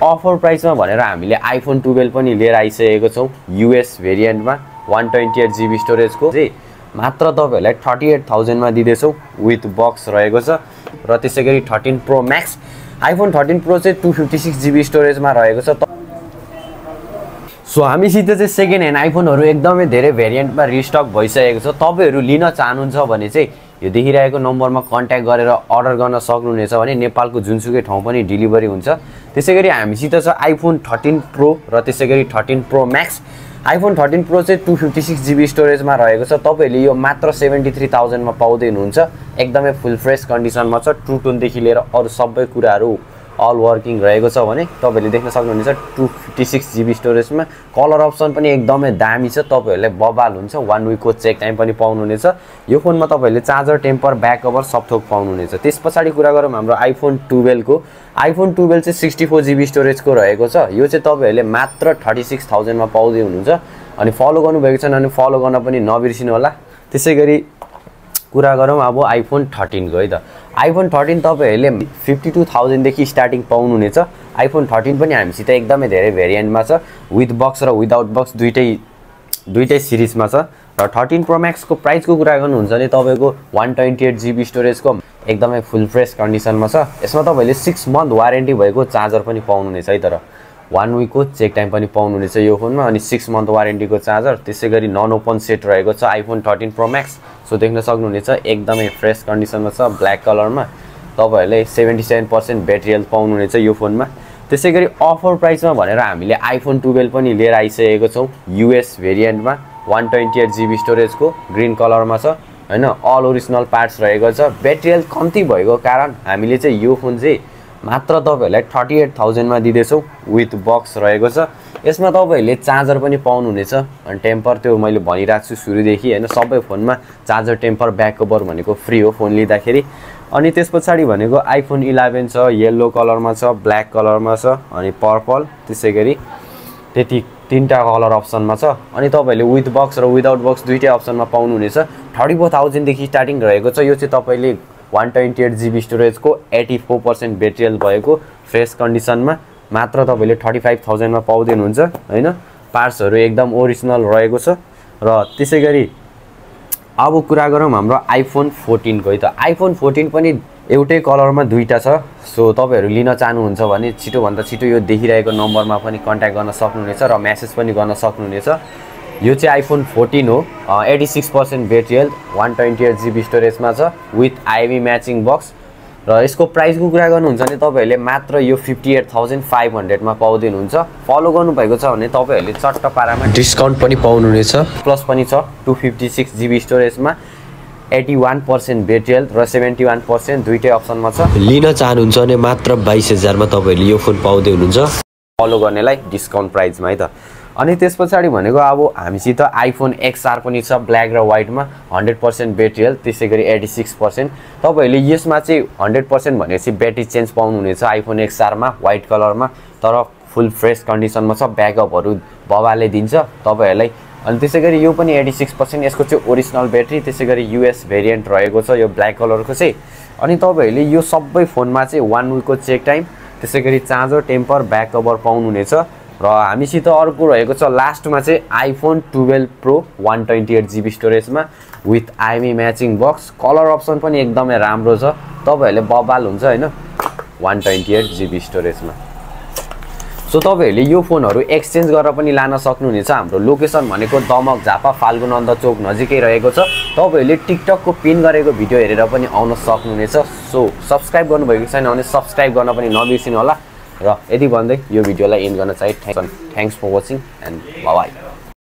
offer प्राइसमा भनेर हामीले आइफोन 12 पनि लिएर आइसकेको छौं यूएस भेरिएन्टमा 128 GB स्टोरेजको चाहिँ मात्र तपाईहरुलाई 38000 मा दिदैछौं विथ बक्स रहेको छ र त्यसैगरी 13 प्रो मैक्स आइफोन 13 प्रो चाहिँ 256 GB स्टोरेजमा रहेको छ सो हामीसित चाहिँ सेकेन्ड ह्यान्ड आइफोनहरु एकदमै धेरै भेरिएन्टमा रिस्टक भइसकेको छ तपाईहरु लिन चाहनुहुन्छ भने चाहिँ यो देखिरहेको नम्बरमा कन्ट्याक्ट गरेर अर्डर गर्न सक्नुहुनेछ भने नेपालको जुनसुकै ठाउँ पनि डेलिभरी हुन्छ त्यसैगरी हामीसित छ आइफोन 13 प्रो र त्यसैगरी 13 प्रो मैक्स आइफोन 13 प्रो चाहिँ 256 GB स्टोरेजमा रहेको छ तपाईहरुले यो मात्र 73000 मा पाउँदै हुनुहुन्छ एकदमै फुल फ्रेश कन्डिसनमा छ ट्रु टोन देखि लिएर अरु सबै कुराहरु अल वर्किङ रहेको छ भने तपाईहरुले देख्न सक्नुहुनेछ 256 GB स्टोरेजमा कलर अप्सन पनि एकदमै दामी छ तपाईहरुलाई बबाल हुन्छ 1 वीकको चेक टाइम पनि पाउनुहुनेछ यो फोनमा तपाईहरुले चार्जर टेम्पर ब्याक कभर सब थोक पाउनुहुनेछ त्यसपछि कुरा गरौँ हाम्रो आइफोन 12 को आइफोन 12 चाहिँ 64 GB स्टोरेजको रहेको छ यो चाहिँ तपाईहरुले मात्र 36000 मा पाउँदै हुनुहुन्छ अनि फलो गर्नुभएको छ भने फलो गर्न पनि नबिर्सिनु होला त्यसैगरी कुरा गरौँ अब आइफोन 13 को है त आइफोन 13 तपाईहरुले 52000 देखि स्टार्टिङ पाउनुहुनेछ आइफोन 13 पनि हामीसित एकदमै धेरै भेरिएन्टमा छ विथ बक्स र विदाउट बक्स दुईटै सिरिजमा छ र 13 प्रो मैक्स को प्राइसको कुरा गर्नुहुन्छ भने तपाईको 128 GB स्टोरेजको एकदमै फुल फ्रेश कन्डिसनमा छ यसमा तपाईले 6 मन्थ वारेन्टी भएको चार्जर पनि पाउनुहुनेछ है तर 1 वीकको चेक टाइम पनि पाउनुहुनेछ यो फोनमा अनि 6 मन्थ वारेन्टीको चार्जर त्यसैगरी नन ओपन सेट रहेको छ आइफोन 13 प्रो मैक्स सो देख्न सक्नुहुनेछ एकदमै फ्रेश कन्डिसनमा छ ब्ल्याक कलरमा तपाईहरुले 77% ब्याट्री हेल्थ पाउनुहुनेछ यो फोनमा त्यसैगरी अफर प्राइसमा भनेर हामीले आइफोन 12 पनि लिएर आइसकेको छौं यूएस भेरिएन्टमा 128 GB स्टोरेजको ग्रीन कलरमा छ हैन अल ओरिजिनल पार्ट्स रहेको छ ब्याट्री हेल्थ कम्ती भएको कारण हामीले चाहिँ यो फोन चाहिँ मात्र तपाईहरुलाई 38000 मा दिदैछौं विथ बक्स रहेको छ यसमा तपाईहरुले चार्जर पनि पाउनुहुनेछ अनि टेम्पर त्यो मैले भनिराछु छु सुरुदेखि हैन सबै फोनमा चार्जर टेम्पर ब्याक कभर भनेको फ्री हो फोन लिँदाखेरि अनि त्यसपछि भनेको आइफोन 11 छ येलो कलरमा छ ब्ल्याक कलरमा छ अनि पर्पल त्यसैगरी त्यति तीनटा कलर अप्सनमा छ अनि तपाईहरुले विथ बक्स र विदाउट बक्स दुईटै अप्सनमा पाउनुहुनेछ 34000 देखि स्टार्टिङ रहेको छ यो चाहिँ तपाईले 128 GB स्टोरेजको 84% ब्याट्री हेल्थ भएको फ्रेश कन्डिसनमा मात्र तपाईले 35000 मा पाउँदै हुनुहुन्छ हैन पार्ट्सहरु एकदम ओरिजिनल रहेको छ र त्यसैगरी अब कुरा गरौँ हाम्रो आइफोन 14 को है त आइफोन 14 पनि एउटै कलरमा दुईटा छ सो तपाईहरु लिन चाहनुहुन्छ भने छिटो भन्दा छिटो यो देखिरहेको नम्बरमा पनि कन्ट्याक्ट गर्न सक्नुहुनेछ र मेसेज पनि गर्न सक्नुहुनेछ यो चाहिँ आइफोन 14 हो 86% ब्याट्री हेल्थ 128 GB स्टोरेजमा छ विथ आईएमई म्याचिङ बक्स र यसको प्राइसको कुरा गर्नुहुन्छ भने तपाईहरुले मात्र यो 58500 मा पाउँदै हुनुहुन्छ फलो गर्नुभएको छ भने तपाईहरुले चट्ट पारामा डिस्काउन्ट पनि पाउनुहुनेछ प्लस पनि छ 256 GB स्टोरेजमा 81% ब्याट्री हेल्थ र 71% दुईटै अप्सनमा छ लिन चाहनुहुन्छ भने मात्र 22000 मा तपाईहरुले यो फोन पाउँदै हुनुहुन्छ फलो गर्नेलाई डिस्काउन्ट प्राइसमा है त अनि त्यसपछि भनेको अब हामीसित आइफोन XR पनि छ ब्ल्याक र व्हाइटमा 100% ब्याट्री हेल्थ त्यसैगरी 86% तपाईहरुले यसमा चाहिँ 100% भनेपछि ब्याट्री चेन्ज पाउनुहुनेछ आइफोन XR मा व्हाइट कलरमा तर फुल फ्रेश कन्डिसनमा छ ब्याकअपहरु बबाले दिन्छ तपाईहरुलाई अनि त्यसैगरी यो पनि 86% यसको चाहिँ ओरिजिनल ब्याट्री त्यसैगरी यूएस भेरिएन्ट रहेको छ यो ब्ल्याक कलरको चाहिँ अनि तपाईहरुले यो सबै फोनमा चाहिँ 1 वीकको चेक टाइम त्यसैगरी चार्जर टेम्पर ब्याक कभर पाउनुहुनेछ र हामीसित अर्को रहेको छ लास्टमा चाहिँ आइफोन 12 प्रो 128 GB स्टोरेजमा with IME matching box colour option पनि एकदमै राम्रो छ तपाईहरुले बबाल हुन्छ हैन 128 GB स्टोरेजमा सो तपाईहरुले यो फोनहरु एक्सचेन्ज गरेर पनि लान सक्नुहुनेछ हाम्रो लोकेसन भनेको दमक झापा फाल्गुनन्द चोक नजिकै रहेको छ तपाईहरुले टिकटक को पिन गरेको भिडियो हेरेर पनि आउन सक्नुहुनेछ सो सब्स्क्राइब गर्नुभएको छैन भने सब्स्क्राइब गर्न पनि नबिर्सिनु होला र यदि भन्दै यो भिडियोलाई एन्ड गर्न चाहे thanks for watching and bye by